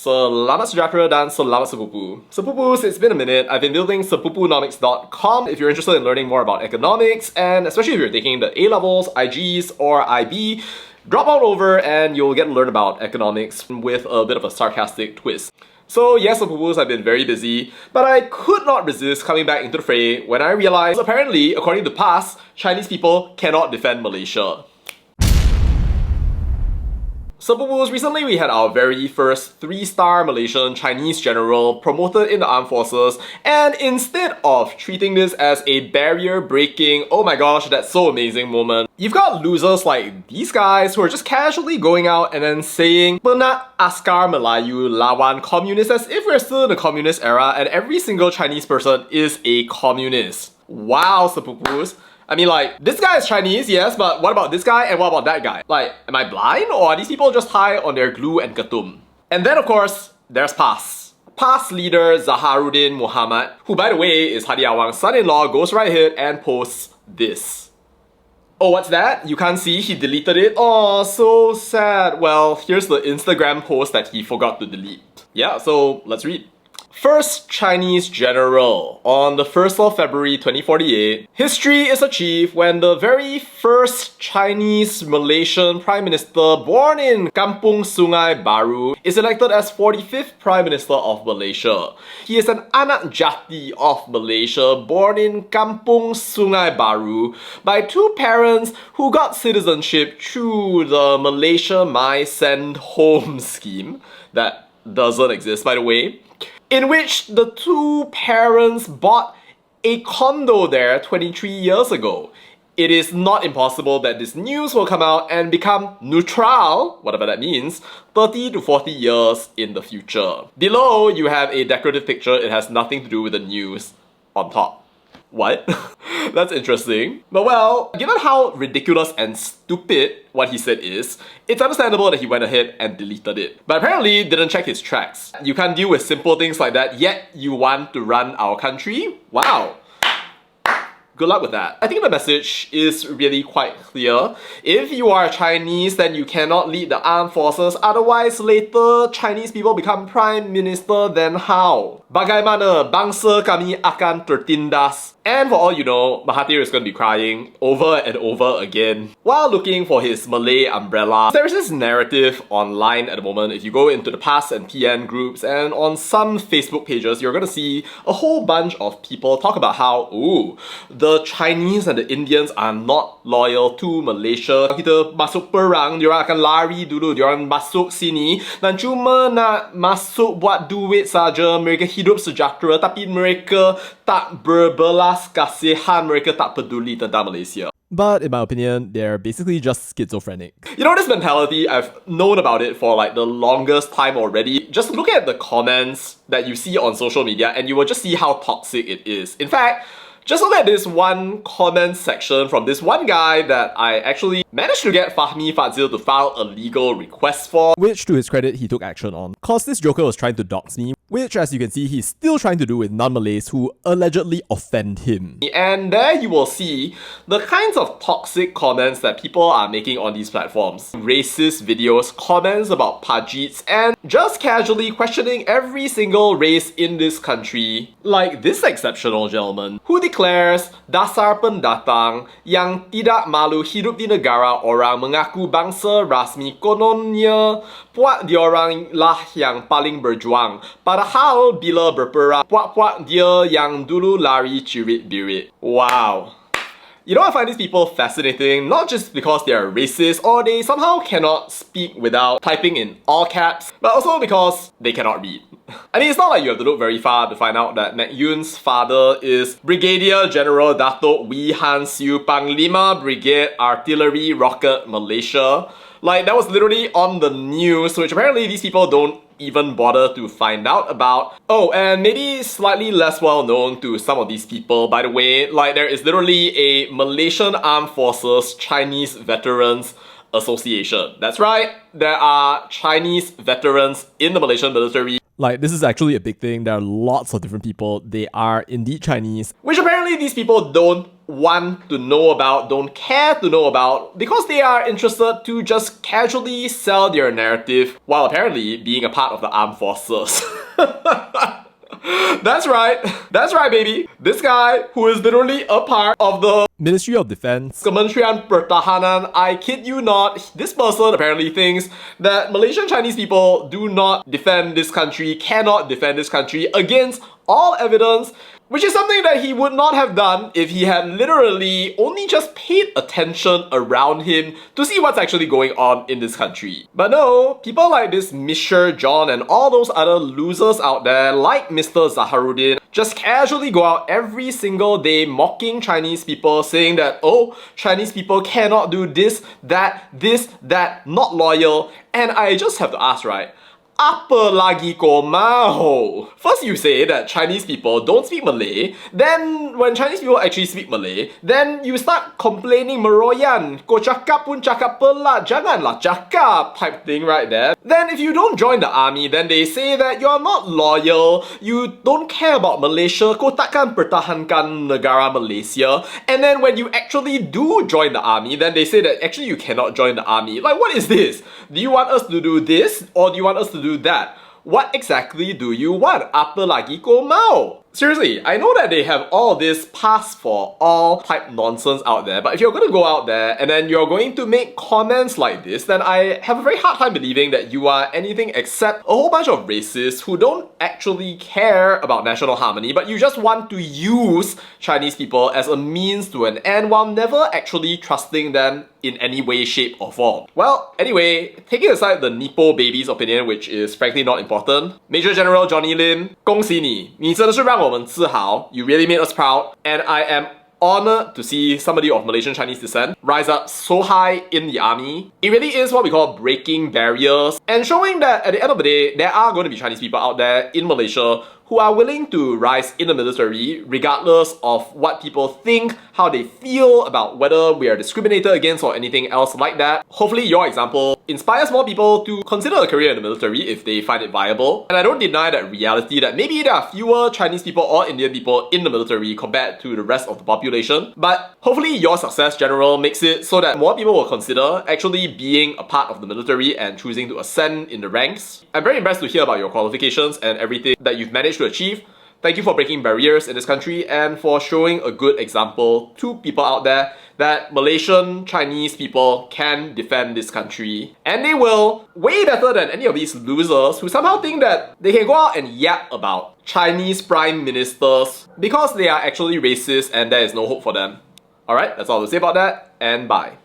Selamat sejahtera dan selamat sepupu. Sepupus, it's been a minute. I've been building supunomics.com if you're interested in learning more about economics, and especially if you're taking the A-levels, IGs, or IB, drop on over and you'll get to learn about economics with a bit of a sarcastic twist. So yes, Sepupus, I've been very busy, but I could not resist coming back into the fray when I realized apparently, according to past, Chinese people cannot defend Malaysia. Sepupus, recently we had our very first 3-star Malaysian Chinese general promoted in the armed forces, and instead of treating this as a barrier-breaking, oh my gosh, that's so amazing moment, you've got losers like these guys who are just casually going out and then saying Penat Askar Melayu lawan communists as if we're still in the communist era and every single Chinese person is a communist. Wow, Sepupus. I mean, like, this guy is Chinese, yes, but what about this guy and what about that guy? Like, am I blind or are these people just high on their glue and ketum? And then, of course, there's PAS. PAS leader Zaharuddin Muhammad, who by the way is Hadi Awang's son-in-law, goes right ahead and posts this. Oh, what's that? You can't see? He deleted it? Oh, so sad. Well, here's the Instagram post that he forgot to delete. Yeah, so let's read. First Chinese general. On the 1st of February 2048, history is achieved when the very first Chinese Malaysian Prime Minister born in Kampung Sungai Baru is elected as 45th Prime Minister of Malaysia. He is an anak jati of Malaysia born in Kampung Sungai Baru by two parents who got citizenship through the Malaysia My Send Home scheme that doesn't exist, by the way, in which the two parents bought a condo there 23 years ago. It is not impossible that this news will come out and become neutral, whatever that means, 30 to 40 years in the future. Below, you have a decorative picture. It has nothing to do with the news on top. What? That's interesting. But well, given how ridiculous and stupid what he said is, it's understandable that he went ahead and deleted it. But apparently didn't check his tracks. You can't deal with simple things like that, yet you want to run our country? Wow. Good luck with that. I think the message is really quite clear. If you are Chinese, then you cannot lead the armed forces. Otherwise, later Chinese people become prime minister, then how? Bagaimana bangsa kami akan tertindas? And for all you know, Mahathir is going to be crying over and over again while looking for his Malay umbrella. There is this narrative online at the moment. If you go into the PAS and PN groups and on some Facebook pages, you're going to see a whole bunch of people talk about how, ooh, the Chinese and the Indians are not loyal to Malaysia. Kita masuk perang, diorang akan lari dulu, diorang masuk sini dan cuma nak masuk buat duit saja. Mereka hidup sejahtera tapi mereka tak berbelas kasihan, mereka tak peduli tentang Malaysia. But in my opinion, they're basically just schizophrenic. You know, this mentality, I've known about it for like the longest time already. Just look at the comments that you see on social media and you will just see how toxic it is. In fact, just look at this one comment section from this one guy that I actually managed to get Fahmi Fadzil to file a legal request for. Which, to his credit, he took action on. Cause this joker was trying to dox me, which, as you can see, he's still trying to do with non-Malays who allegedly offend him. And there you will see the kinds of toxic comments that people are making on these platforms. Racist videos, comments about pajits, and just casually questioning every single race in this country. Like this exceptional gentleman who declares dasar pendatang yang tidak malu hidup di negara orang mengaku bangsa rasmi kononnya puak diorang lah yang paling berjuang. Padahal bila berperang, puak-puak dia yang dulu lari cirit-birit. Wow. You know, I find these people fascinating, not just because they are racist or they somehow cannot speak without typing in all caps, but also because they cannot read. I mean, it's not like you have to look very far to find out that Mac Yun's father is Brigadier General Datuk Wee Han Siu, Panglima Brigade Artillery Rocket Malaysia. Like, that was literally on the news, which apparently these people don't even bother to find out about. Oh, and maybe slightly less well known to some of these people, by the way, like there is literally a Malaysian Armed Forces Chinese Veterans Association. That's right, there are Chinese veterans in the Malaysian military. Like, this is actually a big thing. There are lots of different people. They are indeed Chinese. Which apparently these people don't want to know about, don't care to know about, because they are interested to just casually sell their narrative while apparently being a part of the armed forces. That's right baby. This guy who is literally a part of the Ministry of Defense, Kementerian Pertahanan, I kid you not, this person apparently thinks that Malaysian Chinese people do not defend this country, cannot defend this country against all evidence, which is something that he would not have done if he had literally only just paid attention around him to see what's actually going on in this country. But no, people like this Mr. John and all those other losers out there like Mr. Zaharuddin just casually go out every single day mocking Chinese people, saying that, oh, Chinese people cannot do this, that, not loyal. And I just have to ask, right? Apa lagi kau mahu? First you say that Chinese people don't speak Malay, then when Chinese people actually speak Malay, then you start complaining meroyan. Kau cakap pun cakap pelat, janganlah cakap type thing right there. Then if you don't join the army, then they say that you're not loyal, you don't care about Malaysia, kau takkan pertahankan negara Malaysia. And then when you actually do join the army, then they say that actually you cannot join the army. Like, what is this? Do you want us to do this, or do you want us to do that? What exactly do you want? Apa lagi kau mau? Seriously, I know that they have all this pass for all type nonsense out there, but if you're going to go out there and then you're going to make comments like this, then I have a very hard time believing that you are anything except a whole bunch of racists who don't actually care about national harmony, but you just want to use Chinese people as a means to an end while never actually trusting them in any way, shape or form. Well, anyway, taking aside the Nippo baby's opinion, which is frankly not important, Major General Johnny Lim, 恭喜你，你真的是让我们自豪. You really made us proud, and I am honored to see somebody of Malaysian Chinese descent rise up so high in the army. It really is what we call breaking barriers and showing that at the end of the day, there are going to be Chinese people out there in Malaysia who are willing to rise in the military regardless of what people think, how they feel about whether we are discriminated against or anything else like that. Hopefully your example inspires more people to consider a career in the military if they find it viable. And I don't deny that reality that maybe there are fewer Chinese people or Indian people in the military compared to the rest of the population. But hopefully your success, General, makes it so that more people will consider actually being a part of the military and choosing to ascend in the ranks. I'm very impressed to hear about your qualifications and everything that you've managed to achieve. Thank you for breaking barriers in this country and for showing a good example to people out there that Malaysian Chinese people can defend this country. And they will, way better than any of these losers who somehow think that they can go out and yap about Chinese prime ministers because they are actually racist and there is no hope for them. Alright, that's all to say about that, and bye.